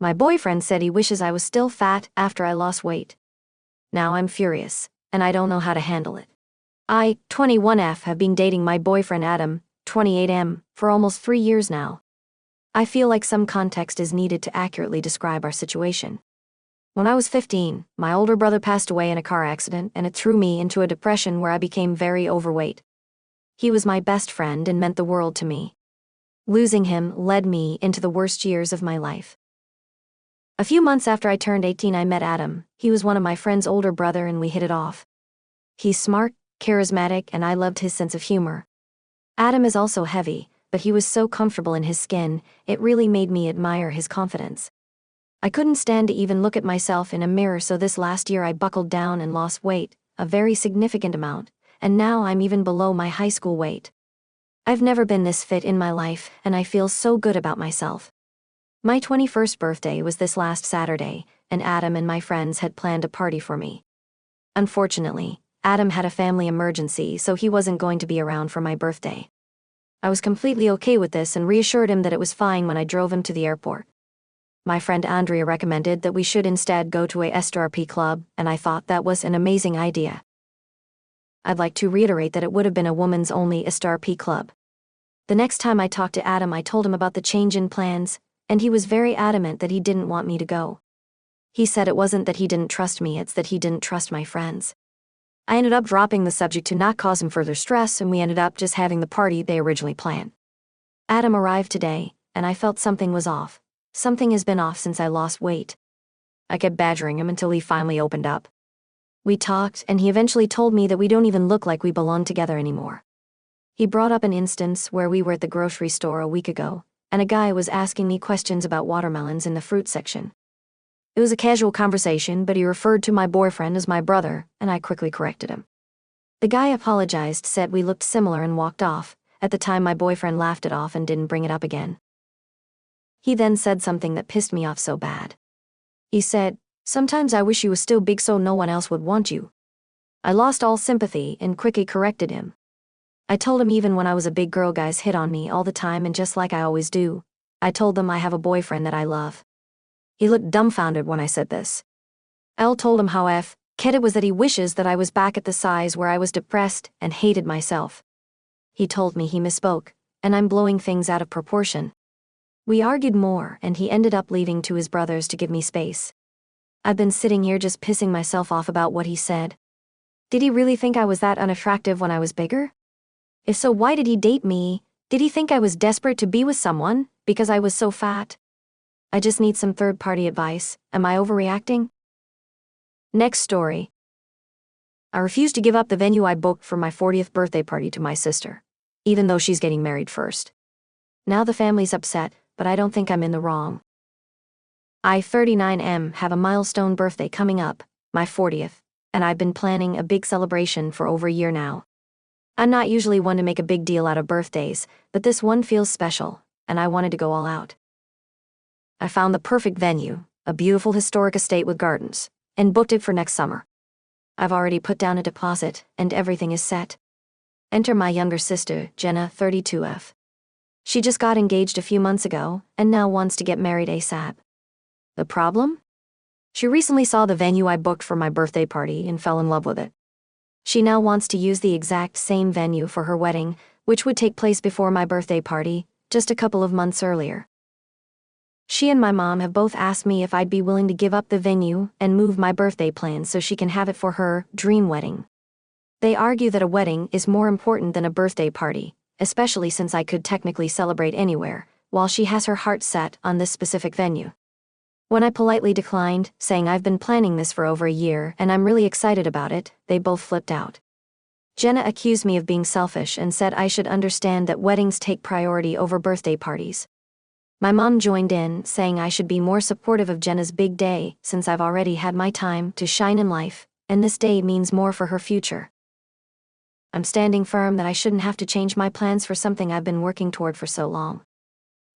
My boyfriend said he wishes I was still fat after I lost weight. Now I'm furious, and I don't know how to handle it. I, 21F, have been dating my boyfriend Adam, 28M, for almost 3 years now. I feel like some context is needed to accurately describe our situation. When I was 15, my older brother passed away in a car accident, and it threw me into a depression where I became very overweight. He was my best friend and meant the world to me. Losing him led me into the worst years of my life. A few months after I turned 18, I met Adam. He was one of my friend's older brother and we hit it off. He's smart, charismatic, and I loved his sense of humor. Adam is also heavy, but he was so comfortable in his skin, it really made me admire his confidence. I couldn't stand to even look at myself in a mirror, so this last year I buckled down and lost weight, a very significant amount, and now I'm even below my high school weight. I've never been this fit in my life, and I feel so good about myself. My 21st birthday was this last Saturday, and Adam and my friends had planned a party for me. Unfortunately, Adam had a family emergency, so he wasn't going to be around for my birthday. I was completely okay with this and reassured him that it was fine when I drove him to the airport. My friend Andrea recommended that we should instead go to a SRP club, and I thought that was an amazing idea. I'd like to reiterate that it would have been a woman's only SRP club. The next time I talked to Adam, I told him about the change in plans, and he was very adamant that he didn't want me to go. He said it wasn't that he didn't trust me, it's that he didn't trust my friends. I ended up dropping the subject to not cause him further stress, and we ended up just having the party they originally planned. Adam arrived today, and I felt something was off. Something has been off since I lost weight. I kept badgering him until he finally opened up. We talked, and he eventually told me that we don't even look like we belong together anymore. He brought up an instance where we were at the grocery store a week ago, and a guy was asking me questions about watermelons in the fruit section. It was a casual conversation, but he referred to my boyfriend as my brother, and I quickly corrected him. The guy apologized, said we looked similar, and walked off. At the time, my boyfriend laughed it off and didn't bring it up again. He then said something that pissed me off so bad. He said, "Sometimes I wish you was still big so no one else would want you." I lost all sympathy and quickly corrected him. I told him even when I was a big girl, guys hit on me all the time, and just like I always do, I told them I have a boyfriend that I love. He looked dumbfounded when I said this. I told him how kid it was that he wishes that I was back at the size where I was depressed and hated myself. He told me he misspoke, and I'm blowing things out of proportion. We argued more, and he ended up leaving to his brothers to give me space. I've been sitting here just pissing myself off about what he said. Did he really think I was that unattractive when I was bigger? If so, why did he date me? Did he think I was desperate to be with someone because I was so fat? I just need some third-party advice. Am I overreacting? Next story. I refuse to give up the venue I booked for my 40th birthday party to my sister, even though she's getting married first. Now the family's upset, but I don't think I'm in the wrong. I, 39M, have a milestone birthday coming up, my 40th, and I've been planning a big celebration for over a year now. I'm not usually one to make a big deal out of birthdays, but this one feels special, and I wanted to go all out. I found the perfect venue, a beautiful historic estate with gardens, and booked it for next summer. I've already put down a deposit, and everything is set. Enter my younger sister, Jenna, 32F. She just got engaged a few months ago, and now wants to get married ASAP. The problem? She recently saw the venue I booked for my birthday party and fell in love with it. She now wants to use the exact same venue for her wedding, which would take place before my birthday party, just a couple of months earlier. She and my mom have both asked me if I'd be willing to give up the venue and move my birthday plans so she can have it for her dream wedding. They argue that a wedding is more important than a birthday party, especially since I could technically celebrate anywhere, while she has her heart set on this specific venue. When I politely declined, saying I've been planning this for over a year and I'm really excited about it, they both flipped out. Jenna accused me of being selfish and said I should understand that weddings take priority over birthday parties. My mom joined in, saying I should be more supportive of Jenna's big day since I've already had my time to shine in life, and this day means more for her future. I'm standing firm that I shouldn't have to change my plans for something I've been working toward for so long.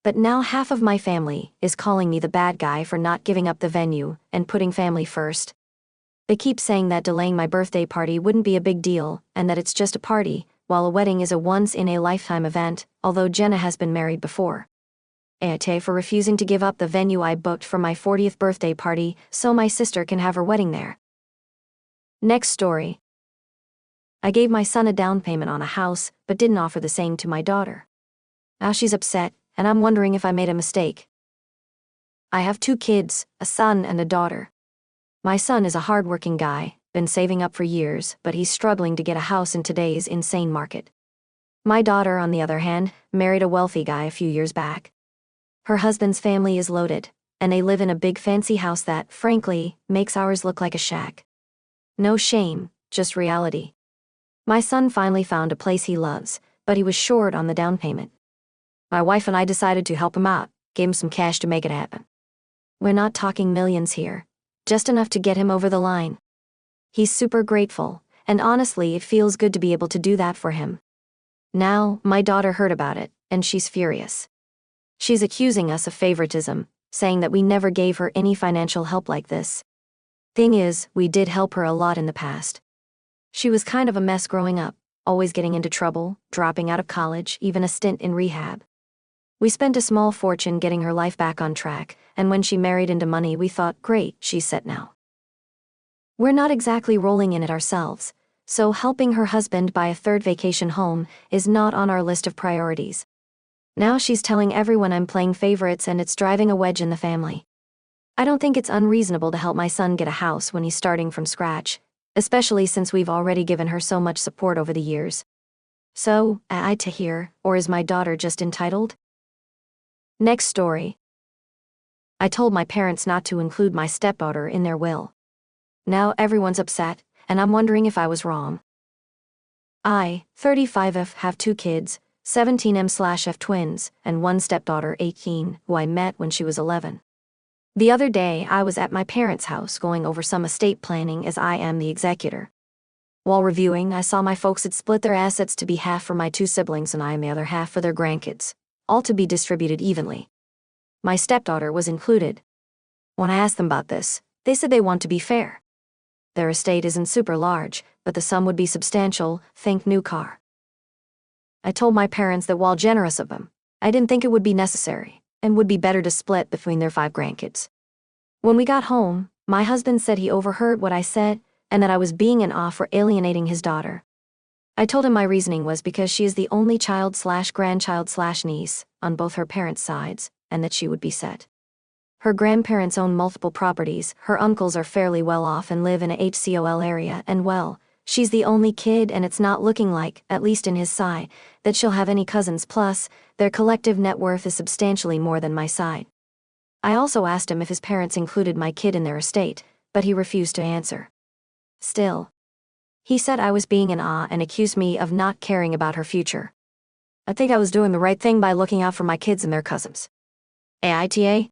But now half of my family is calling me the bad guy for not giving up the venue and putting family first. They keep saying that delaying my birthday party wouldn't be a big deal and that it's just a party, while a wedding is a once-in-a-lifetime event, although Jenna has been married before. AITA for refusing to give up the venue I booked for my 40th birthday party so my sister can have her wedding there. Next story. I gave my son a down payment on a house, but didn't offer the same to my daughter. Now she's upset, and I'm wondering if I made a mistake. I have 2 kids, a son and a daughter. My son is a hardworking guy, been saving up for years, but he's struggling to get a house in today's insane market. My daughter, on the other hand, married a wealthy guy a few years back. Her husband's family is loaded, and they live in a big fancy house that, frankly, makes ours look like a shack. No shame, just reality. My son finally found a place he loves, but he was short on the down payment. My wife and I decided to help him out, gave him some cash to make it happen. We're not talking millions here, just enough to get him over the line. He's super grateful, and honestly, it feels good to be able to do that for him. Now, my daughter heard about it, and she's furious. She's accusing us of favoritism, saying that we never gave her any financial help like this. Thing is, we did help her a lot in the past. She was kind of a mess growing up, always getting into trouble, dropping out of college, even a stint in rehab. We spent a small fortune getting her life back on track, and when she married into money, we thought, great, she's set now. We're not exactly rolling in it ourselves, so helping her husband buy a 3rd vacation home is not on our list of priorities. Now she's telling everyone I'm playing favorites, and it's driving a wedge in the family. I don't think it's unreasonable to help my son get a house when he's starting from scratch, especially since we've already given her so much support over the years. So, I to hear, or is my daughter just entitled? Next story. I told my parents not to include my stepdaughter in their will. Now everyone's upset, and I'm wondering if I was wrong. I, 35F, have 2 kids, 17M/F twins, and 1 stepdaughter, 18, who I met when she was 11. The other day, I was at my parents' house going over some estate planning as I am the executor. While reviewing, I saw my folks had split their assets to be half for my 2 siblings and I and the other half for their grandkids, all to be distributed evenly. My stepdaughter was included. When I asked them about this, they said they want to be fair. Their estate isn't super large, but the sum would be substantial, think new car. I told my parents that while generous of them, I didn't think it would be necessary, and would be better to split between their 5 grandkids. When we got home, my husband said he overheard what I said, and that I was being an off for alienating his daughter. I told him my reasoning was because she is the only child/grandchild/niece on both her parents' sides, and that she would be set. Her grandparents own multiple properties, her uncles are fairly well off and live in a HCOL area, and well, she's the only kid and it's not looking like, at least in his side, that she'll have any cousins, plus, their collective net worth is substantially more than my side. I also asked him if his parents included my kid in their estate, but he refused to answer. Still, he said I was being an and accused me of not caring about her future. I think I was doing the right thing by looking out for my kids and their cousins. AITA?